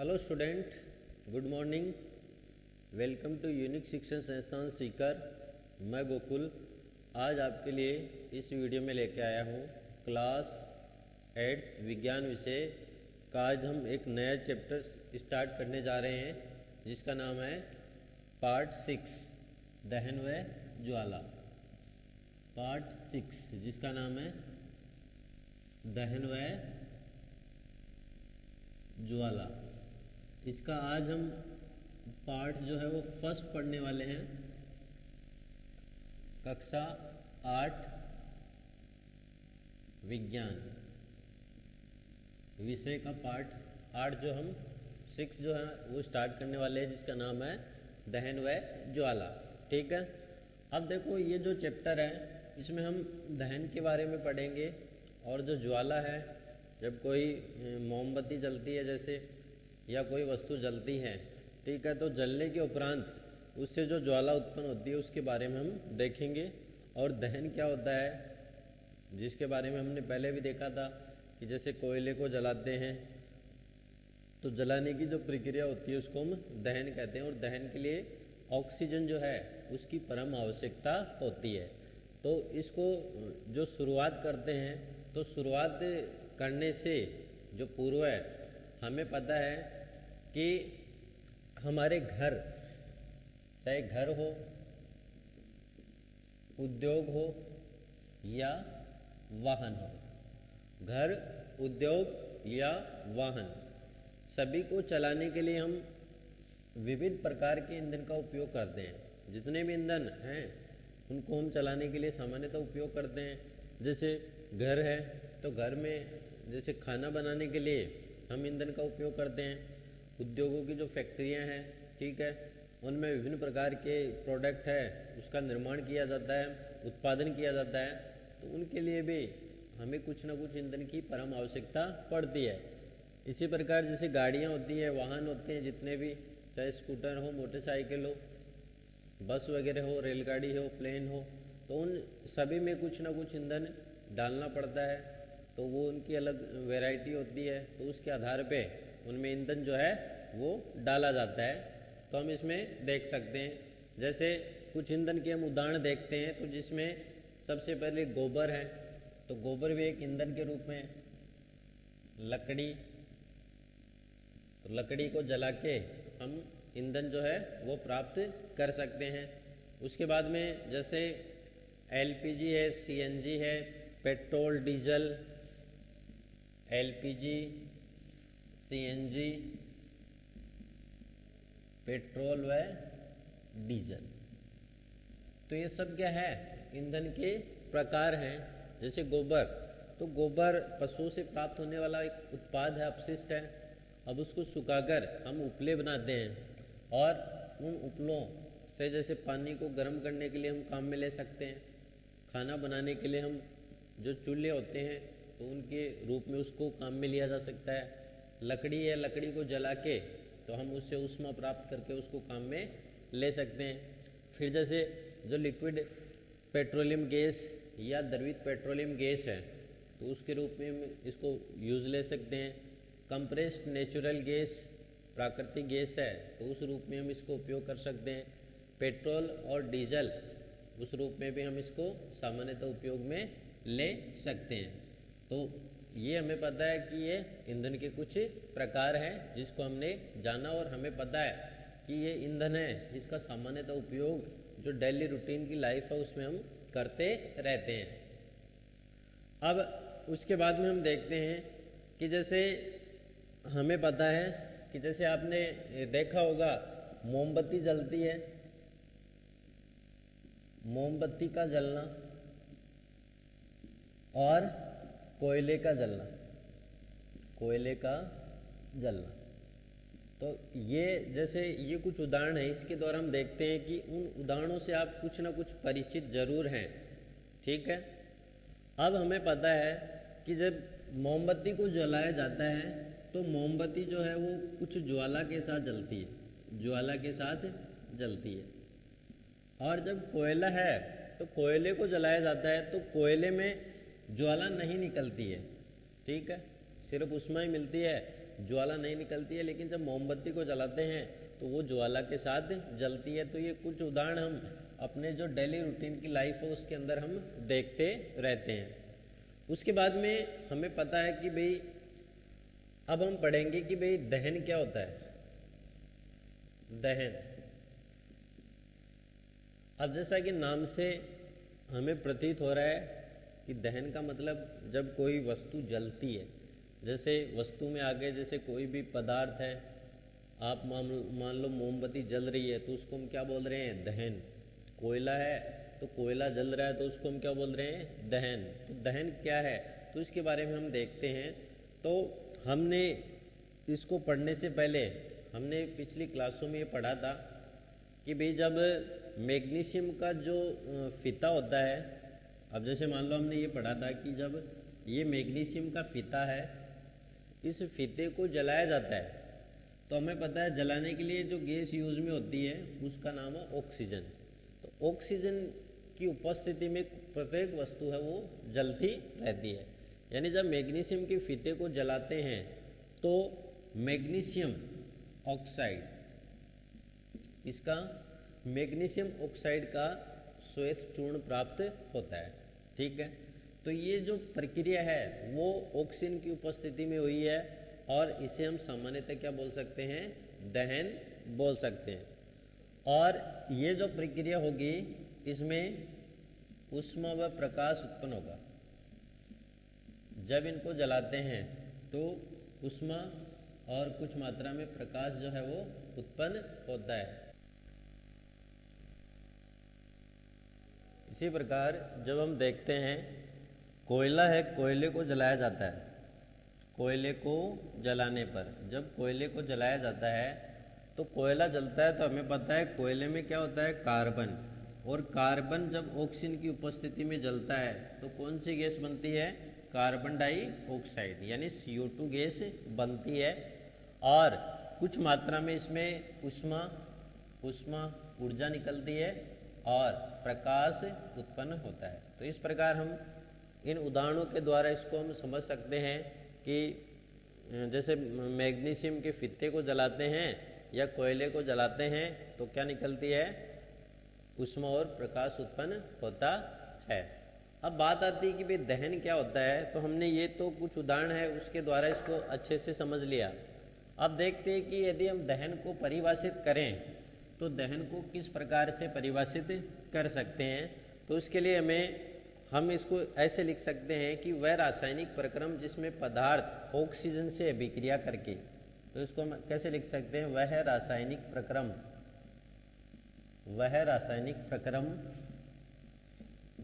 Hello student, good morning. Welcome to unique Shikshan Sansthan Sikar. मैं गोकुल आज आपके लिए इस वीडियो में लेके आया हूँ क्लास 8 विज्ञान विषय का। आज हम एक नया चैप्टर स्टार्ट करने जा रहे हैं जिसका नाम है पार्ट 6 दहन व ज्वाला। पार्ट 6 जिसका नाम है दहन व ज्वाला। इसका आज हम पार्ट जो है वो फर्स्ट पढ़ने वाले हैं। कक्षा 8 विज्ञान विषय का पार्ट 8 जो हम 6 जो है वो स्टार्ट करने वाले हैं जिसका नाम है दहन व ज्वाला। ठीक है, अब देखो ये जो चैप्टर है इसमें हम दहन के बारे में पढ़ेंगे और जो ज्वाला है, जब कोई मोमबत्ती जलती है जैसे या कोई वस्तु जलती है, ठीक है, तो जलने के उपरांत उससे जो ज्वाला उत्पन्न होती है उसके बारे में हम देखेंगे। और दहन क्या होता है जिसके बारे में हमने पहले भी देखा था कि जैसे कोयले को जलाते हैं तो जलाने की जो प्रक्रिया होती है उसको हम दहन कहते हैं। और दहन के लिए ऑक्सीजन जो है उसकी परम आवश्यकता होती है। तो इसको जो शुरुआत करते हैं तो शुरुआत करने से जो पूर्व है हमें पता है कि हमारे घर, चाहे घर हो, उद्योग हो या वाहन हो, घर, उद्योग या वाहन सभी को चलाने के लिए हम विविध प्रकार के ईंधन का उपयोग करते हैं। जितने भी ईंधन हैं उनको हम चलाने के लिए सामान्यतः उपयोग करते हैं। जैसे घर है तो घर में जैसे खाना बनाने के लिए हम ईंधन का उपयोग करते हैं। उद्योगों की जो फैक्ट्रियां हैं, ठीक है, उनमें विभिन्न प्रकार के प्रोडक्ट है उसका निर्माण किया जाता है, उत्पादन किया जाता है, तो उनके लिए भी हमें कुछ ना कुछ ईंधन की परम आवश्यकता पड़ती है। इसी प्रकार जैसे गाड़ियां होती हैं, वाहन होते हैं जितने भी, चाहे स्कूटर हो, मोटरसाइकिल हो, बस वगैरह हो, रेलगाड़ी हो, प्लेन हो, तो उन सभी में कुछ ना कुछ ईंधन डालना पड़ता है। तो वो उनकी अलग वैरायटी होती है, तो उसके आधार पे उनमें ईंधन जो है वो डाला जाता है। तो हम इसमें देख सकते हैं जैसे कुछ ईंधन के हम उदाहरण देखते हैं। तो जिसमें सबसे पहले गोबर है, तो गोबर भी एक ईंधन के रूप में, लकड़ी, तो लकड़ी को जला के हम ईंधन जो है वो प्राप्त कर सकते हैं। उसके बाद में जैसे एलपीजी है, सीएनजी है, petrol, diesel, LPG, CNG, petrol व डीजल, तो ये सब क्या है ईंधन के प्रकार हैं। जैसे गोबर, तो गोबर पशुओं से प्राप्त होने वाला एक उत्पाद है, अपशिष्ट है। अब उसको सुखाकर हम उपले बनाते हैं और उन उपलों से जैसे पानी को गर्म करने के लिए हम काम में ले सकते हैं। खाना बनाने के लिए हम जो चूल्हे होते हैं तो उनके रूप में उसको काम में लिया जा सकता है। लकड़ी है, लकड़ी को जला के तो हम उससे ऊष्मा प्राप्त करके उसको काम में ले सकते हैं। फिर जैसे जो लिक्विड पेट्रोलियम गैस या द्रवित पेट्रोलियम गैस है तो उसके रूप में हम इसको यूज़ ले सकते हैं। कंप्रेस्ड नेचुरल गैस प्राकृतिक गैस है तो उस रूप में हम इसको उपयोग कर सकते हैं। पेट्रोल और डीजल उस रूप में भी हम इसको सामान्यतः उपयोग में ले सकते हैं। तो ये हमें पता है कि ये ईंधन के कुछ प्रकार हैं जिसको हमने जाना, और हमें पता है कि ये ईंधन है इसका सामान्यतः उपयोग जो डेली रूटीन की लाइफ है उसमें हम करते रहते हैं। अब उसके बाद में हम देखते हैं कि जैसे हमें पता है कि जैसे आपने देखा होगा मोमबत्ती जलती है, मोमबत्ती का जलना और कोयले का जलना, कोयले का जलना, तो ये जैसे ये कुछ उदाहरण है। इसके द्वारा हम देखते हैं कि उन उदाहरणों से आप कुछ ना कुछ परिचित जरूर हैं। ठीक है, अब हमें पता है कि जब मोमबत्ती को जलाया जाता है तो मोमबत्ती जो है वो कुछ ज्वाला के साथ जलती है, ज्वाला के साथ जलती है। और जब कोयला है तो कोयले को जलाया जाता है तो कोयले में ज्वाला नहीं निकलती है, ठीक है, सिर्फ ऊष्मा ही मिलती है। ज्वाला नहीं निकलती है, लेकिन जब मोमबत्ती को जलाते हैं तो वो ज्वाला के साथ जलती है। तो ये कुछ उदाहरण हम अपने जो डेली रूटीन की लाइफ है उसके अंदर हम देखते रहते हैं। उसके बाद में हमें पता है कि भाई अब हम पढ़ेंगे कि भाई दहन क्या होता है। दहन, अब जैसा कि नाम से हमें प्रतीत हो रहा है कि दहन का मतलब जब कोई वस्तु जलती है, जैसे वस्तु में आगे जैसे कोई भी पदार्थ है, आप मान लो मोमबत्ती जल रही है तो उसको हम क्या बोल रहे हैं, दहन। कोयला है तो कोयला जल रहा है तो उसको हम क्या बोल रहे हैं, दहन। तो दहन क्या है तो इसके बारे में हम देखते हैं। तो हमने इसको पढ़ने से पहले हमने पिछली क्लासों में ये पढ़ा था कि भाई जब मैग्नीशियम का जो फीता होता है, अब जैसे मान लो हमने ये पढ़ा था कि जब ये मैग्नीशियम का फीता है, इस फीते को जलाया जाता है तो हमें पता है जलाने के लिए जो गैस यूज में होती है उसका नाम है ऑक्सीजन। तो ऑक्सीजन की उपस्थिति में प्रत्येक वस्तु है वो जलती रहती है। यानी जब मैग्नीशियम के फीते को जलाते हैं तो मैग्नीशियम ऑक्साइड, इसका मैग्नीशियम ऑक्साइड का श्वेत चूर्ण प्राप्त होता है। ठीक है, तो ये जो प्रक्रिया है वो ऑक्सीजन की उपस्थिति में हुई है और इसे हम सामान्यतः क्या बोल सकते हैं, दहन बोल सकते हैं। और ये जो प्रक्रिया होगी इसमें ऊष्मा व प्रकाश उत्पन्न होगा। जब इनको जलाते हैं तो ऊष्मा और कुछ मात्रा में प्रकाश जो है वो उत्पन्न होता है। इसी प्रकार जब हम देखते हैं कोयला है, कोयले को जलाया जाता है। कोयले को जलाने पर, जब कोयले को जलाया जाता है तो कोयला जलता है तो हमें पता है कोयले में क्या होता है, कार्बन। और कार्बन जब ऑक्सीजन की उपस्थिति में जलता है तो कौन सी गैस बनती है, कार्बन डाइऑक्साइड यानी CO2 गैस बनती है। और कुछ मात्रा में इसमें ऊष्मा ऊर्जा निकलती है और प्रकाश उत्पन्न होता है। तो इस प्रकार हम इन उदाहरणों के द्वारा इसको हम समझ सकते हैं कि जैसे मैग्नीशियम के फीते को जलाते हैं या कोयले को जलाते हैं तो क्या निकलती है, ऊष्मा और प्रकाश उत्पन्न होता है। अब बात आती है कि भाई दहन क्या होता है। तो हमने ये तो कुछ उदाहरण है उसके द्वारा इसको अच्छे से समझ लिया। अब देखते हैं कि यदि हम दहन को परिभाषित करें तो दहन को किस प्रकार से परिभाषित कर सकते हैं। तो उसके लिए हम इसको ऐसे लिख सकते हैं कि वह रासायनिक प्रक्रम जिसमें पदार्थ ऑक्सीजन से अभिक्रिया करके, तो इसको हम कैसे लिख सकते हैं, वह रासायनिक प्रक्रम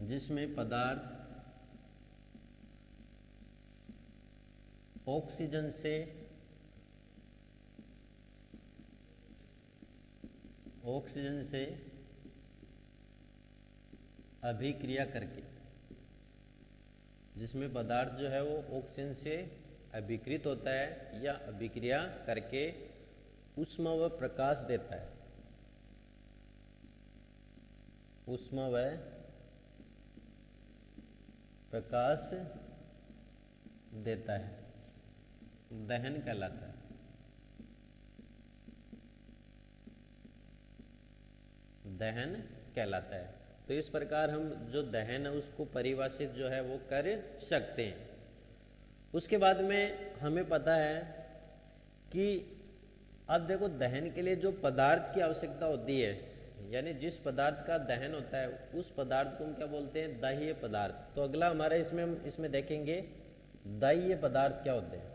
जिसमें पदार्थ ऑक्सीजन से अभिक्रिया करके, जिसमें पदार्थ जो है वो ऑक्सीजन से अभिक्रित होता है या अभिक्रिया करके ऊष्मा व प्रकाश देता है। ऊष्मा व प्रकाश देता है, दहन कहलाता है। दहन कहलाता है। तो इस प्रकार हम जो दहन है उसको परिभाषित जो है वो कर सकते हैं। उसके बाद में हमें पता है कि अब देखो दहन के लिए जो पदार्थ की आवश्यकता होती है, यानी जिस पदार्थ का दहन होता है उस पदार्थ को हम क्या बोलते हैं, दाह्य पदार्थ। तो अगला हमारा इसमें देखेंगे दाह्य पदार्थ क्या होते हैं,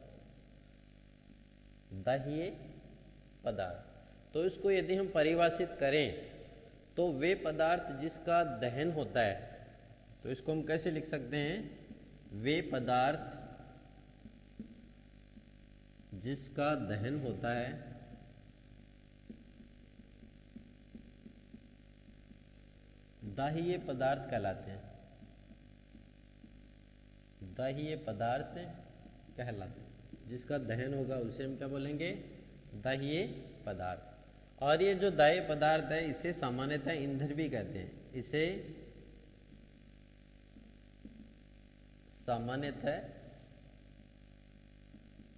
दाह्य पदार्थ। तो इसको यदि हम परिभाषित करें तो वे पदार्थ जिसका दहन होता है, तो इसको हम कैसे लिख सकते हैं, वे पदार्थ जिसका दहन होता है दाह्य पदार्थ कहलाते हैं। दाह्य पदार्थ कहलाते हैं, जिसका दहन होगा उसे हम क्या बोलेंगे, दाह्य पदार्थ। और ये जो दाह्य पदार्थ है इसे सामान्यतः ईंधन भी कहते हैं। इसे सामान्यतः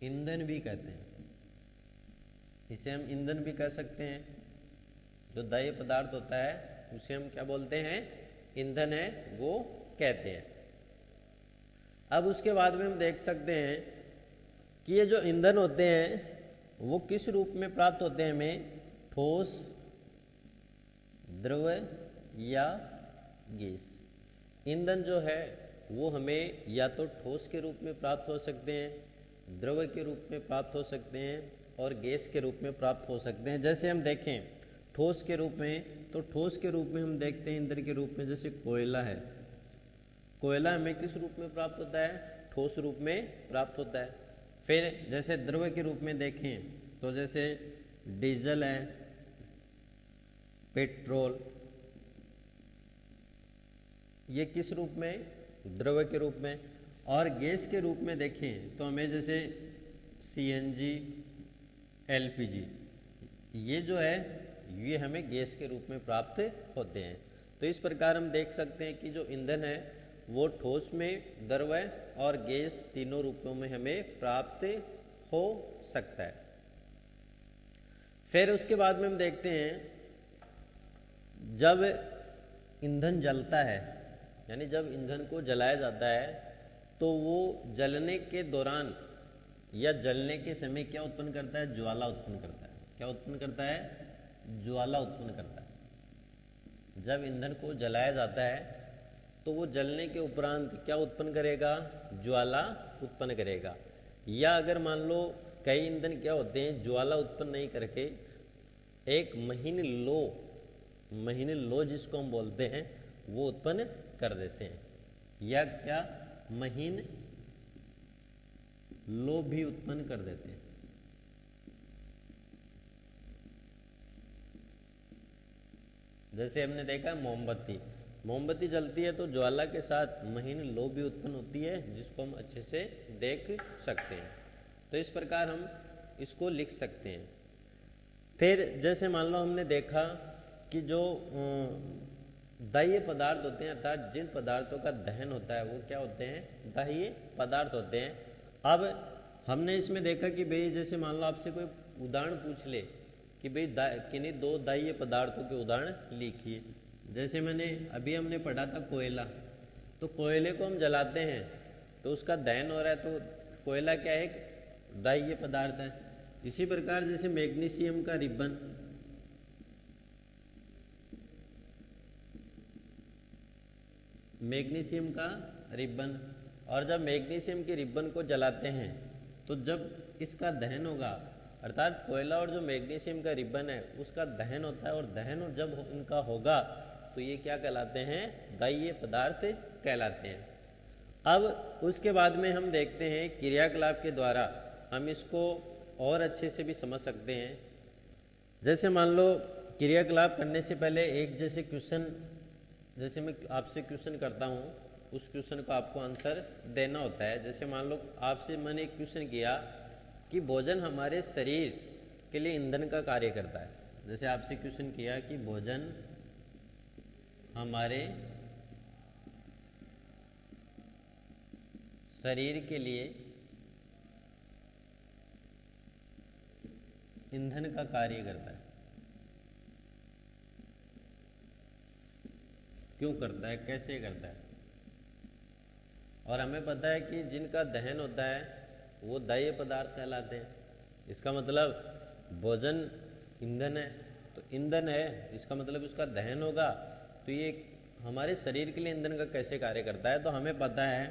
ईंधन भी कहते हैं। इसे हम ईंधन भी कह सकते हैं। जो दाह्य पदार्थ होता है उसे हम क्या बोलते हैं, ईंधन है वो कहते हैं। अब उसके बाद में हम देख सकते हैं कि ये जो ईंधन होते हैं वो किस रूप में प्राप्त होते हैं हमें, ठोस, द्रव या गैस। ईंधन जो है वो हमें या तो ठोस के रूप में प्राप्त हो सकते हैं, द्रव के रूप में प्राप्त हो सकते हैं और गैस के रूप में प्राप्त हो सकते हैं। जैसे हम देखें ठोस के रूप में, तो ठोस के रूप में हम देखते हैं ईंधन के रूप में जैसे कोयला है। कोयला हमें किस रूप में प्राप्त होता है, ठोस रूप में प्राप्त होता है। फिर जैसे द्रव के रूप में देखें तो जैसे डीजल है, पेट्रोल, ये किस रूप में, द्रव के रूप में। और गैस के रूप में देखें तो हमें जैसे सीएनजी, एलपीजी, ये जो है ये हमें गैस के रूप में प्राप्त होते हैं। तो इस प्रकार हम देख सकते हैं कि जो ईंधन है वो ठोस में, द्रव और गैस तीनों रूपों में हमें प्राप्त हो सकता है। फिर उसके बाद में हम देखते हैं जब ईंधन जलता है, यानी जब ईंधन को जलाया जाता है तो वो जलने के दौरान या जलने के समय क्या उत्पन्न करता है, ज्वाला उत्पन्न करता है। क्या उत्पन्न करता है, ज्वाला उत्पन्न करता है। जब ईंधन को जलाया जाता है तो वो जलने के उपरांत क्या उत्पन्न करेगा, ज्वाला उत्पन्न करेगा। या अगर मान लो कई ईंधन क्या होते हैं, ज्वाला उत्पन्न नहीं करके एक महीन लो जिसको हम बोलते हैं वो उत्पन्न कर देते हैं, या क्या महीन लो भी उत्पन्न कर देते हैं। जैसे हमने देखा मोमबत्ती जलती है तो ज्वाला के साथ महीन लो भी उत्पन्न होती है, जिसको हम अच्छे से देख सकते हैं। तो इस प्रकार हम इसको लिख सकते हैं। फिर जैसे मान लो हमने देखा कि जो दाह्य पदार्थ होते हैं, अर्थात जिन पदार्थों का दहन होता है वो क्या होते हैं, दाह्य पदार्थ होते हैं। अब हमने इसमें देखा कि भाई जैसे मान लो आपसे कोई उदाहरण पूछ ले कि भाई किन्हीं दो दाह्य पदार्थों के उदाहरण लिखिए। जैसे हमने पढ़ा था कोयला, तो कोयले को हम जलाते हैं तो उसका दहन हो रहा है, तो कोयला क्या है, एक दाह्य पदार्थ है। इसी प्रकार जैसे मैग्नीशियम का रिबन, और जब मैग्नीशियम के रिबन को जलाते हैं तो जब इसका दहन होगा, अर्थात कोयला और जो मैग्नीशियम का रिबन है उसका दहन होता है, और दहन जब उनका होगा तो ये क्या कहलाते हैं, दाह्य पदार्थ कहलाते हैं। अब उसके बाद में हम देखते हैं क्रियाकलाप के द्वारा हम इसको और अच्छे से भी समझ सकते हैं। जैसे मान लो क्रियाकलाप करने से पहले एक जैसे क्वेश्चन, जैसे मैं आपसे क्वेश्चन करता हूँ, उस क्वेश्चन को आपको आंसर देना होता है। जैसे मान लो आपसे मैंने एक क्वेश्चन किया कि भोजन हमारे शरीर के लिए ईंधन का कार्य करता है। जैसे आपसे क्वेश्चन किया कि भोजन हमारे शरीर के लिए ईंधन का कार्य करता है, क्यों करता है, कैसे करता है। और हमें पता है कि जिनका दहन होता है वो दाह्य पदार्थ कहलाते हैं। इसका मतलब भोजन ईंधन है, तो ईंधन है इसका मतलब उसका दहन होगा, तो ये हमारे शरीर के लिए ईंधन का कैसे कार्य करता है। तो हमें पता है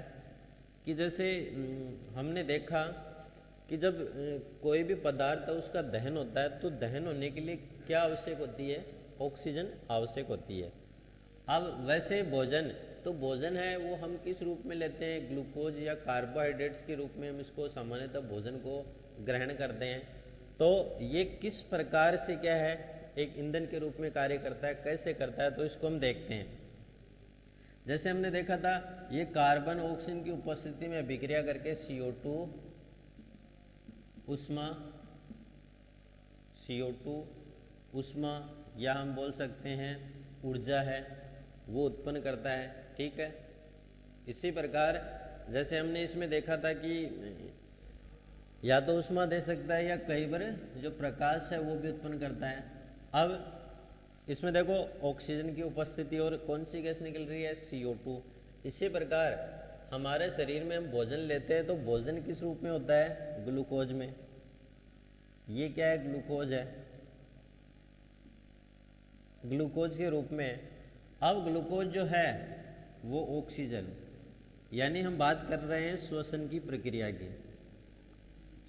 कि जैसे हमने देखा कि जब कोई भी पदार्थ है उसका दहन होता है, तो दहन होने के लिए क्या आवश्यक होती है, ऑक्सीजन आवश्यक होती है। अब वैसे भोजन है वो हम किस रूप में लेते हैं, ग्लूकोज या कार्बोहाइड्रेट्स के रूप में हम इसको सामान्यतः भोजन को ग्रहण करते हैं। तो ये किस प्रकार से क्या है, एक ईंधन के रूप में कार्य करता है, कैसे करता है, तो इसको हम देखते हैं। जैसे हमने देखा था ये कार्बन ऑक्सीजन की उपस्थिति में अभिक्रिया करके CO2 उष्मा या हम बोल सकते हैं ऊर्जा है, वो उत्पन्न करता है। ठीक है, इसी प्रकार जैसे हमने इसमें देखा था कि या तो ऊष्मा दे सकता है या कई बार जो प्रकाश है वो भी उत्पन्न करता है। अब इसमें देखो ऑक्सीजन की उपस्थिति और कौन सी गैस निकल रही है, CO2। इसी प्रकार हमारे शरीर में हम भोजन लेते हैं तो भोजन किस रूप में होता है, ग्लूकोज में। ये क्या है, ग्लूकोज है, ग्लूकोज के रूप में। अब ग्लूकोज जो है वो ऑक्सीजन, यानी हम बात कर रहे हैं श्वसन की प्रक्रिया की।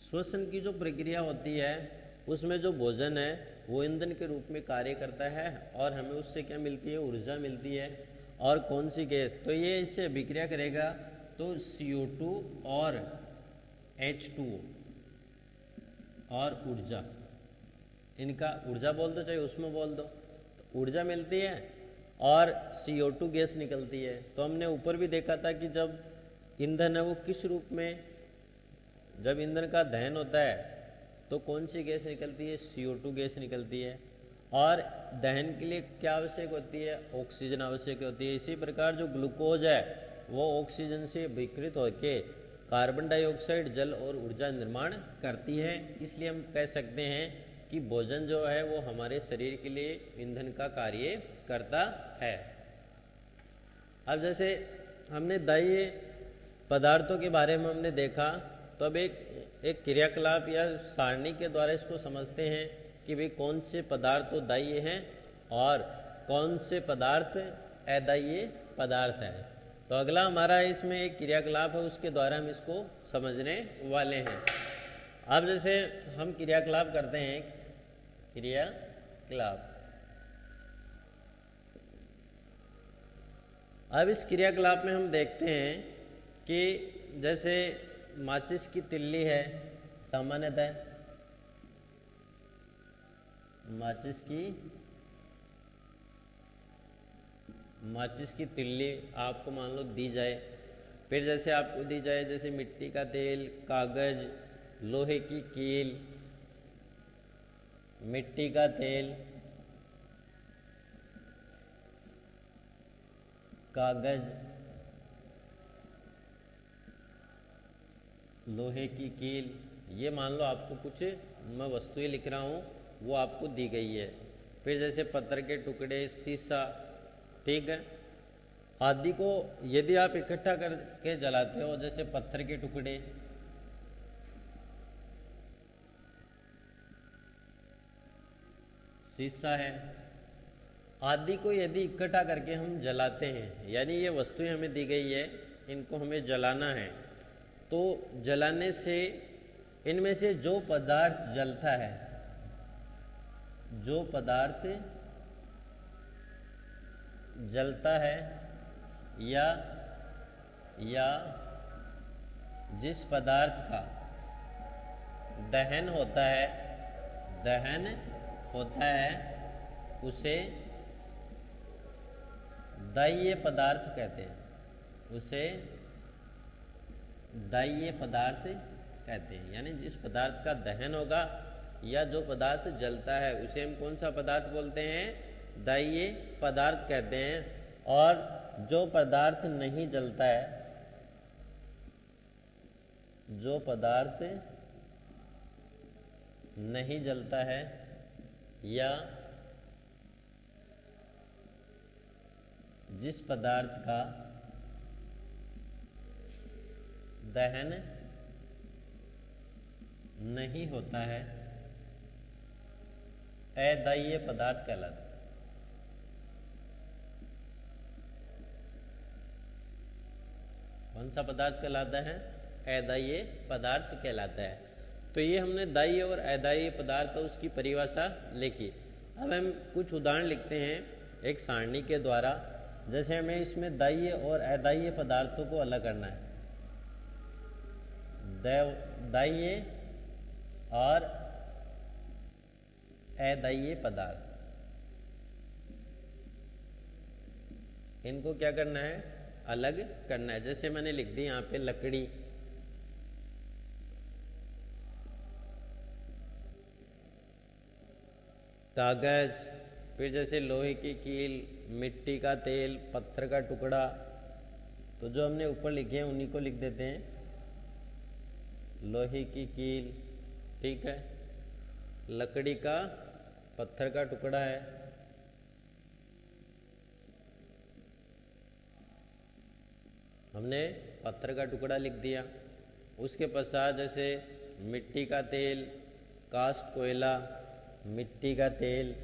श्वसन की जो प्रक्रिया होती है उसमें जो भोजन है वो ईंधन के रूप में कार्य करता है और हमें उससे क्या मिलती है, ऊर्जा मिलती है। और कौन सी गैस, तो ये इससे अभिक्रिया करेगा तो CO2 और H2O और ऊर्जा, इनका ऊर्जा बोल दो चाहे उसमें बोल दो, तो ऊर्जा मिलती है और CO2 गैस निकलती है। तो हमने ऊपर भी देखा था कि जब ईंधन है वो किस रूप में, जब ईंधन का दहन होता है तो कौन सी गैस निकलती है, CO2 गैस निकलती है। और दहन के लिए क्या आवश्यक होती है, ऑक्सीजन आवश्यक होती है। इसी प्रकार जो ग्लूकोज है वो ऑक्सीजन से विकृत होकर कार्बन डाइऑक्साइड, जल और ऊर्जा निर्माण करती है। इसलिए हम कह सकते हैं कि भोजन जो है वो हमारे शरीर के लिए ईंधन का कार्य करता है। अब जैसे हमने दाह्य पदार्थों के बारे में हमने देखा, तो अब एक क्रियाकलाप या सारणी के द्वारा इसको समझते हैं कि भाई कौन से पदार्थ तो दाह्य हैं और कौन से पदार्थ अदाह्य पदार्थ हैं। तो अगला हमारा इसमें एक क्रियाकलाप है, उसके द्वारा हम इसको समझने वाले हैं। अब जैसे हम क्रियाकलाप करते हैं, क्रियाकलाप, अब इस क्रियाकलाप में हम देखते हैं कि जैसे माचिस की तिल्ली है, सामान्यतः माचिस की तिल्ली आपको मान लो दी जाए, फिर जैसे आपको दी जाए जैसे मिट्टी का तेल, कागज, लोहे की कील, मिट्टी का तेल, कागज, लोहे की कील, ये मान लो आपको कुछ मैं वस्तुएं लिख रहा हूँ वो आपको दी गई है। फिर जैसे पत्थर के टुकड़े, शीशा, ठीक है, आदि को यदि आप इकट्ठा करके जलाते हो, जैसे पत्थर के टुकड़े, शीशा है, आदि को यदि इकट्ठा करके हम जलाते हैं, यानी ये वस्तुएं हमें दी गई है, इनको हमें जलाना है, तो जलाने से इनमें से जो पदार्थ जलता है, जो पदार्थ जलता है या जिस पदार्थ का दहन होता है उसे दाह्य पदार्थ कहते हैं, उसे दाह्य पदार्थ कहते हैं। यानी जिस पदार्थ का दहन होगा या जो पदार्थ जलता है उसे हम कौन सा पदार्थ बोलते हैं, दाह्य पदार्थ कहते हैं। और जो पदार्थ नहीं जलता है, जो पदार्थ नहीं जलता है या जिस पदार्थ का दहन नहीं होता है, अदाह्य पदार्थ कहलाता है। कौन सा पदार्थ कहलाता है, अदाह्य पदार्थ कहलाता है। तो ये हमने दाह्य और अदाह्य पदार्थ उसकी परिभाषा लिखी। अब हम कुछ उदाहरण लिखते हैं एक सारणी के द्वारा। जैसे हमें इसमें दाह्य और अदाह्य पदार्थों को अलग करना है, दाह्य और अदाह्य पदार्थ, इनको क्या करना है, अलग करना है। जैसे मैंने लिख दी यहाँ पे लकड़ी, कागज, फिर जैसे लोहे की कील, मिट्टी का तेल, पत्थर का टुकड़ा। तो जो हमने ऊपर लिखे हैं उन्हीं को लिख देते हैं, लोहे की कील, ठीक है। लकड़ी का पत्थर का टुकड़ा है, हमने पत्थर का टुकड़ा लिख दिया। उसके पश्चात जैसे मिट्टी का तेल, कास्ट कोयला, मिट्टी का तेल,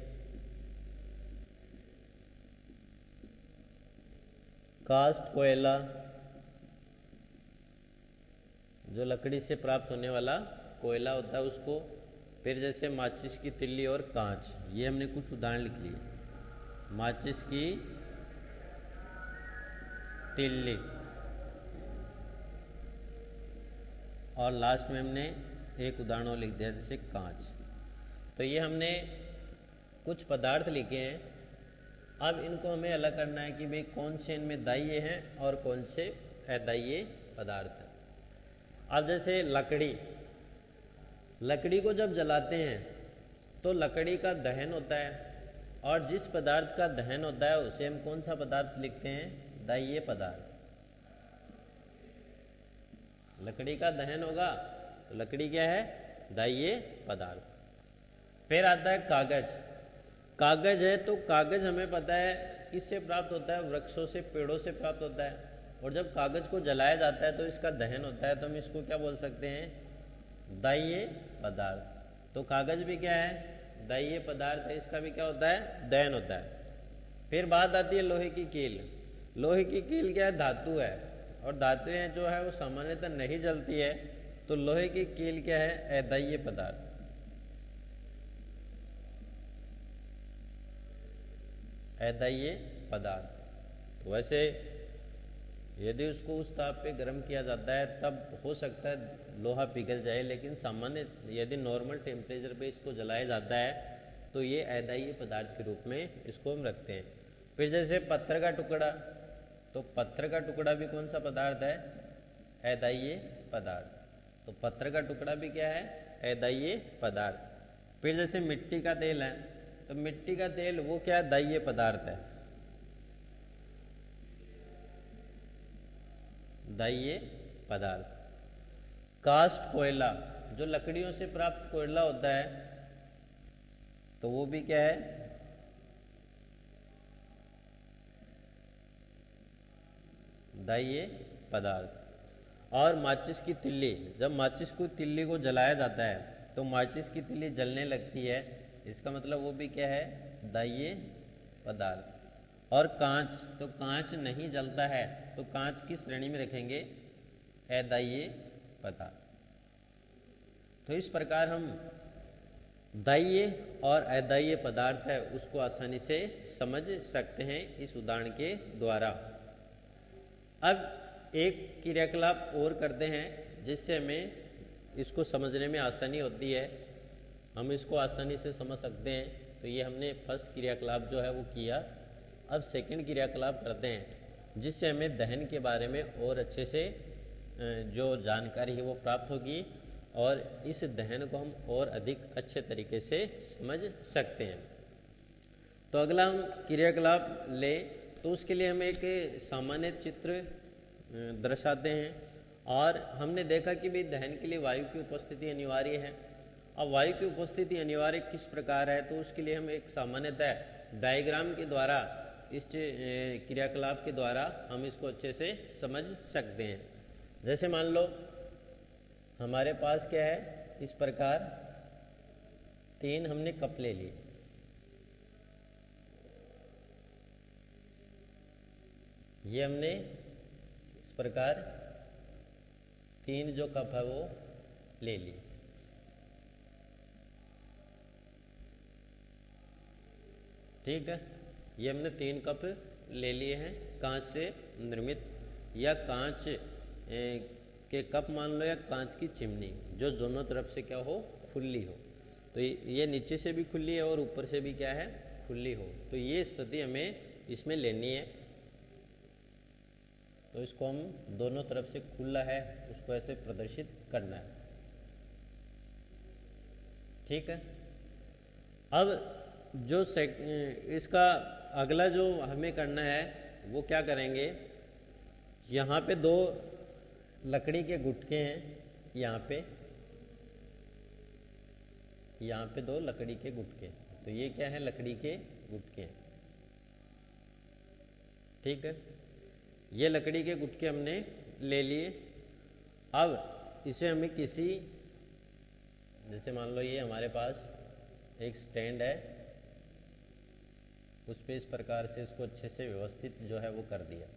कास्ट कोयला जो लकड़ी से प्राप्त होने वाला कोयला होता है उसको, फिर जैसे माचिस की तिल्ली और कांच, ये हमने कुछ उदाहरण लिख लिए। माचिस की तिल्ली और लास्ट में हमने एक उदाहरण लिख दिया जैसे कांच। तो ये हमने कुछ पदार्थ लिखे हैं। अब इनको हमें अलग करना है कि भाई कौन से इनमें दाह्य हैं और कौन से अदाह्य पदार्थ हैं। अब जैसे लकड़ी को जब जलाते हैं तो लकड़ी का दहन होता है, और जिस पदार्थ का दहन होता है उसे हम कौन सा पदार्थ लिखते हैं? दाह्य पदार्थ। लकड़ी का दहन होगा तो लकड़ी क्या है? दाह्य पदार्थ। फिर आता है कागज। कागज है तो कागज हमें पता है किससे प्राप्त होता है? वृक्षों से, पेड़ों से प्राप्त होता है। और जब कागज को जलाया जाता है तो इसका दहन होता है, तो हम इसको क्या बोल सकते हैं? दाह्य पदार्थ। तो कागज भी क्या है? दाह्य पदार्थ है, इसका भी क्या होता है? दहन होता है। फिर बात आती है लोहे की कील। लोहे की कील क्या है? धातु है, और धातुएं जो है वो सामान्यतः नहीं जलती है, तो लोहे की कील क्या है? अदाह्य पदार्थ। अदाह्य पदार्थ। तो वैसे यदि उसको उस ताप पे गर्म किया जाता है तब हो सकता है लोहा पिघल जाए, लेकिन सामान्य यदि नॉर्मल टेम्परेचर पे इसको जलाया जाता है तो ये अदाह्य पदार्थ के रूप में इसको हम रखते हैं। फिर जैसे पत्थर का टुकड़ा, तो पत्थर का टुकड़ा भी कौन सा पदार्थ है? अदाह्य पदार्थ। तो पत्थर का टुकड़ा भी क्या है? अदाह्य पदार्थ। फिर जैसे मिट्टी का तेल है, तो मिट्टी का तेल वो क्या है? दाह्य पदार्थ है, दाह्य पदार्थ। कास्ट कोयला, जो लकड़ियों से प्राप्त कोयला होता है, तो वो भी क्या है? दाह्य पदार्थ। और माचिस की तिल्ली, जब माचिस की तिल्ली को जलाया जाता है तो माचिस की तिल्ली जलने लगती है, इसका मतलब वो भी क्या है? दाह्य पदार्थ। और कांच, तो कांच नहीं जलता है, तो कांच की श्रेणी में रखेंगे? अदाह्य पदार्थ। तो इस प्रकार हम दाह्य और अदाह्य पदार्थ है उसको आसानी से समझ सकते हैं इस उदाहरण के द्वारा। अब एक क्रियाकलाप और करते हैं जिससे हमें इसको समझने में आसानी होती है, हम इसको आसानी से समझ सकते हैं। तो ये हमने फर्स्ट क्रियाकलाप जो है वो किया। अब सेकंड क्रियाकलाप करते हैं जिससे हमें दहन के बारे में और अच्छे से जो जानकारी है वो प्राप्त होगी, और इस दहन को हम और अधिक अच्छे तरीके से समझ सकते हैं। तो अगला हम क्रियाकलाप लें तो उसके लिए हम एक सामान्य चित्र दर्शाते हैं, और हमने देखा कि भाई दहन के लिए वायु की उपस्थिति अनिवार्य है। अब वायु की उपस्थिति अनिवार्य किस प्रकार है, तो उसके लिए हम एक सामान्यतः डायग्राम के द्वारा, इस क्रियाकलाप के द्वारा हम इसको अच्छे से समझ सकते हैं। जैसे मान लो हमारे पास क्या है, इस प्रकार 3 हमने कप ले लिए। ये हमने इस प्रकार 3 जो कप है वो ले लिए। ठीक है, ये हमने 3 कप ले लिए हैं कांच से निर्मित, या कांच के कप मान लो, या कांच की चिमनी जो दोनों तरफ से क्या हो? खुली हो। तो ये नीचे से भी खुली है और ऊपर से भी क्या है? खुली हो। तो ये स्थिति हमें इसमें लेनी है। तो इसको हम दोनों तरफ से खुला है उसको ऐसे प्रदर्शित करना है। ठीक है, अब जो इसका अगला जो हमें करना है वो क्या करेंगे? यहाँ पे 2 लकड़ी के गुटके हैं, यहाँ पे 2 लकड़ी के गुटके, तो ये क्या है, लकड़ी के गुटके। ठीक है, ये लकड़ी के गुटके हमने ले लिए। अब इसे हमें किसी, जैसे मान लो ये हमारे पास एक स्टैंड है, उस पे इस प्रकार से इसको अच्छे से व्यवस्थित जो है वो कर दिया।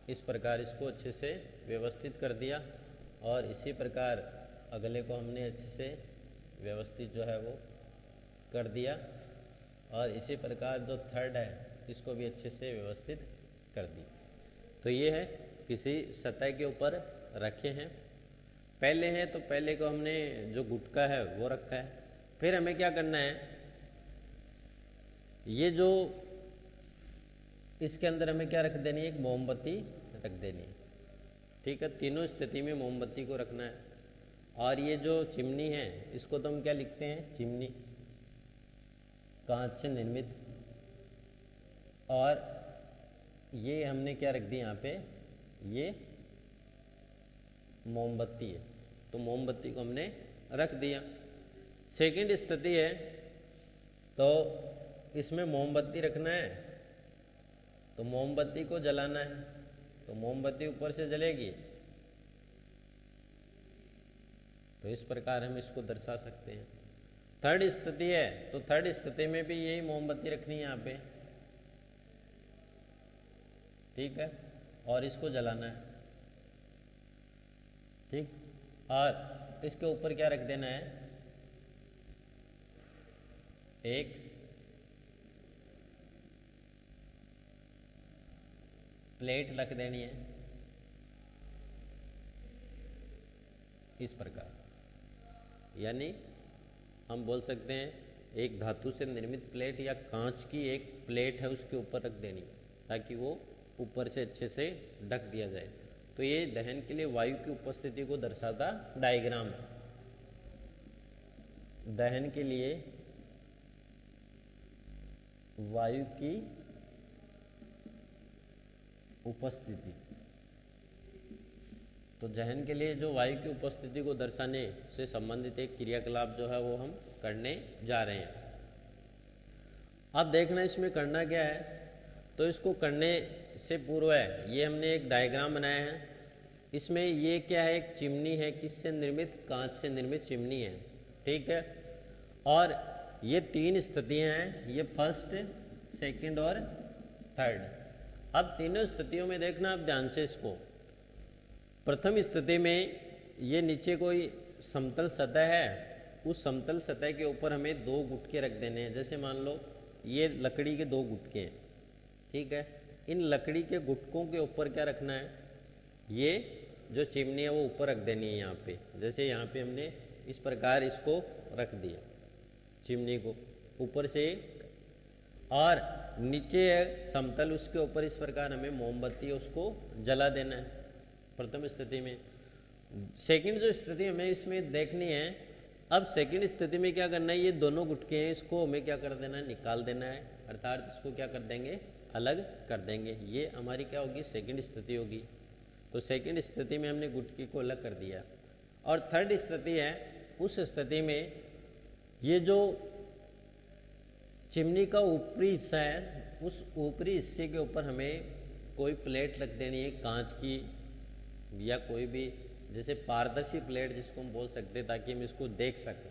इस प्रकार इसको अच्छे से व्यवस्थित कर दिया, और इसी प्रकार अगले को हमने अच्छे से व्यवस्थित जो है वो कर दिया, और इसी प्रकार जो थर्ड है इसको भी अच्छे से व्यवस्थित कर दिया। तो ये है किसी सतह के ऊपर रखे हैं। पहले हैं तो पहले को हमने जो गुटका है वो रखा है। फिर हमें क्या करना है, ये जो इसके अंदर हमें क्या रख देनी है, एक मोमबत्ती रख देनी है। ठीक है, तीनों स्थिति में मोमबत्ती को रखना है। और ये जो चिमनी है इसको तो हम क्या लिखते हैं, चिमनी, कांच से निर्मित। और ये हमने क्या रख दी यहाँ पे, ये मोमबत्ती है, तो मोमबत्ती को हमने रख दिया। सेकंड स्थिति है तो इसमें मोमबत्ती रखना है, तो मोमबत्ती को जलाना है, तो मोमबत्ती ऊपर से जलेगी। तो इस प्रकार हम इसको दर्शा सकते हैं। थर्ड स्थिति है तो थर्ड स्थिति में भी यही मोमबत्ती रखनी है यहाँ पे। ठीक है, और इसको जलाना है। ठीक, और इसके ऊपर क्या रख देना है, एक प्लेट रख देनी है, इस प्रकार। यानी हम बोल सकते हैं एक धातु से निर्मित प्लेट या कांच की एक प्लेट है उसके ऊपर रख देनी, ताकि वो ऊपर से अच्छे से ढक दिया जाए। तो ये दहन के लिए वायु की उपस्थिति को दर्शाता डायग्राम है। दहन के लिए वायु की उपस्थिति, तो दहन के लिए जो वायु की उपस्थिति को दर्शाने से संबंधित एक क्रियाकलाप जो है वो हम करने जा रहे हैं। अब देखना इसमें करना क्या है, तो इसको करने से पूर्व है ये हमने एक डायग्राम बनाया है। इसमें ये क्या है, एक चिमनी है, किससे निर्मित, कांच से निर्मित चिमनी है। ठीक है, और ये 3 स्थितियां हैं, ये फर्स्ट, सेकंड और थर्ड। अब तीनों स्थितियों में देखना आप ध्यान से इसको। प्रथम स्थिति में ये नीचे कोई समतल सतह है, उस समतल सतह के ऊपर हमें 2 गुटके रख देने हैं। जैसे मान लो ये लकड़ी के 2 गुटके हैं। ठीक है, इन लकड़ी के गुटकों के ऊपर क्या रखना है, ये जो चिमनी है वो ऊपर रख देनी है यहाँ पे। जैसे यहाँ पे हमने इस प्रकार इसको रख दिया, चिमनी को ऊपर से, और नीचे है समतल, उसके ऊपर इस प्रकार हमें मोमबत्ती उसको जला देना है प्रथम स्थिति में। सेकंड जो स्थिति हमें इसमें देखनी है, अब सेकंड स्थिति में क्या करना है, ये दोनों गुटके हैं, इसको हमें क्या कर देना है, निकाल देना है, अर्थात इसको क्या कर देंगे, अलग कर देंगे। ये हमारी क्या होगी, सेकंड स्थिति होगी। तो सेकंड स्थिति में हमने गुटकी को अलग कर दिया। और थर्ड स्थिति है, उस स्थिति में ये जो चिमनी का ऊपरी हिस्सा है, उस ऊपरी हिस्से के ऊपर हमें कोई प्लेट रख देनी है, कांच की या कोई भी, जैसे पारदर्शी प्लेट जिसको हम बोल सकते हैं, ताकि हम इसको देख सकें।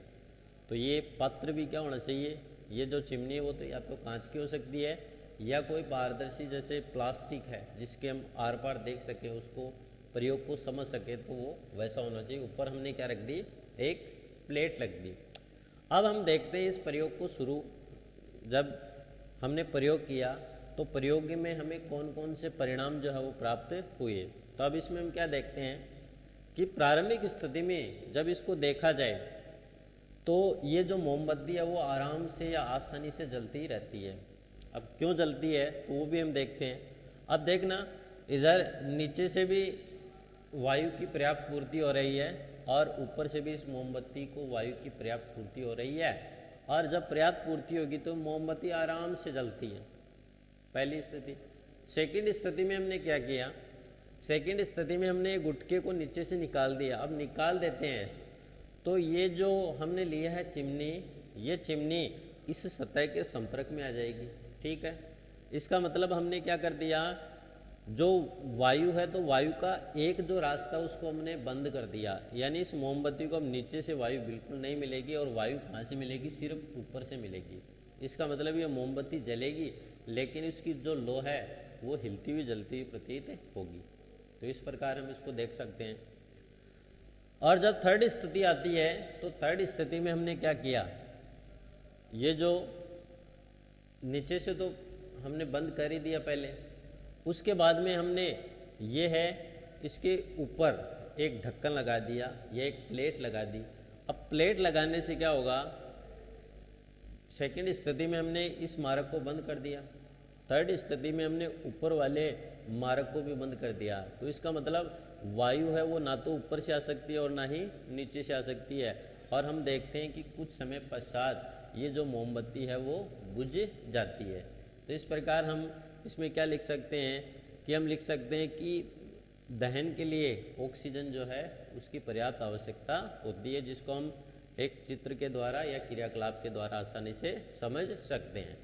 तो ये पात्र भी क्या होना चाहिए, ये जो चिमनी है वो तो या तो कांच की हो सकती है या कोई पारदर्शी जैसे प्लास्टिक है जिसके हम आर पार देख सकें, उसको प्रयोग को समझ सके, तो वो वैसा होना चाहिए। ऊपर हमने क्या रख दी, एक प्लेट रख दी। अब हम देखते हैं इस प्रयोग को शुरू, जब हमने प्रयोग किया तो प्रयोग में हमें कौन कौन से परिणाम जो है वो प्राप्त हुए। तो अब इसमें हम क्या देखते हैं कि प्रारंभिक स्थिति में जब इसको देखा जाए तो ये जो मोमबत्ती है वो आराम से या आसानी से जलती रहती है। अब क्यों जलती है तो वो भी हम देखते हैं। अब देखना, इधर नीचे से भी वायु की पर्याप्त पूर्ति हो रही है और ऊपर से भी इस मोमबत्ती को वायु की पर्याप्त पूर्ति हो रही है, और जब पर्याप्त पूर्ति होगी तो मोमबत्ती आराम से जलती है। पहली स्थिति। सेकंड स्थिति में हमने क्या किया, सेकंड स्थिति में हमने गुटके को नीचे से निकाल दिया। अब निकाल देते हैं तो ये जो हमने लिया है चिमनी, ये चिमनी इस सतह के संपर्क में आ जाएगी। ठीक है, इसका मतलब हमने क्या कर दिया, जो वायु है तो वायु का एक जो रास्ता उसको हमने बंद कर दिया, यानी इस मोमबत्ती को अब नीचे से वायु बिल्कुल नहीं मिलेगी और वायु कहाँ से मिलेगी, सिर्फ ऊपर से मिलेगी। इसका मतलब ये मोमबत्ती जलेगी लेकिन इसकी जो लो है वो हिलती हुई जलती हुई प्रतीत होगी। तो इस प्रकार हम इसको देख सकते हैं। और जब थर्ड स्थिति आती है तो थर्ड स्थिति में हमने क्या किया, ये जो नीचे से तो हमने बंद कर ही दिया पहले, उसके बाद में हमने ये है इसके ऊपर एक ढक्कन लगा दिया, ये एक प्लेट लगा दी। अब प्लेट लगाने से क्या होगा, सेकंड स्थिति में हमने इस मार्ग को बंद कर दिया, थर्ड स्थिति में हमने ऊपर वाले मार्ग को भी बंद कर दिया। तो इसका मतलब वायु है वो ना तो ऊपर से आ सकती है और ना ही नीचे से आ सकती है। और हम देखते हैं कि कुछ समय पश्चात ये जो मोमबत्ती है वो बुझ जाती है। तो इस प्रकार हम इसमें क्या लिख सकते हैं कि हम लिख सकते हैं कि दहन के लिए ऑक्सीजन जो है उसकी पर्याप्त आवश्यकता होती है, जिसको हम एक चित्र के द्वारा या क्रियाकलाप के द्वारा आसानी से समझ सकते हैं।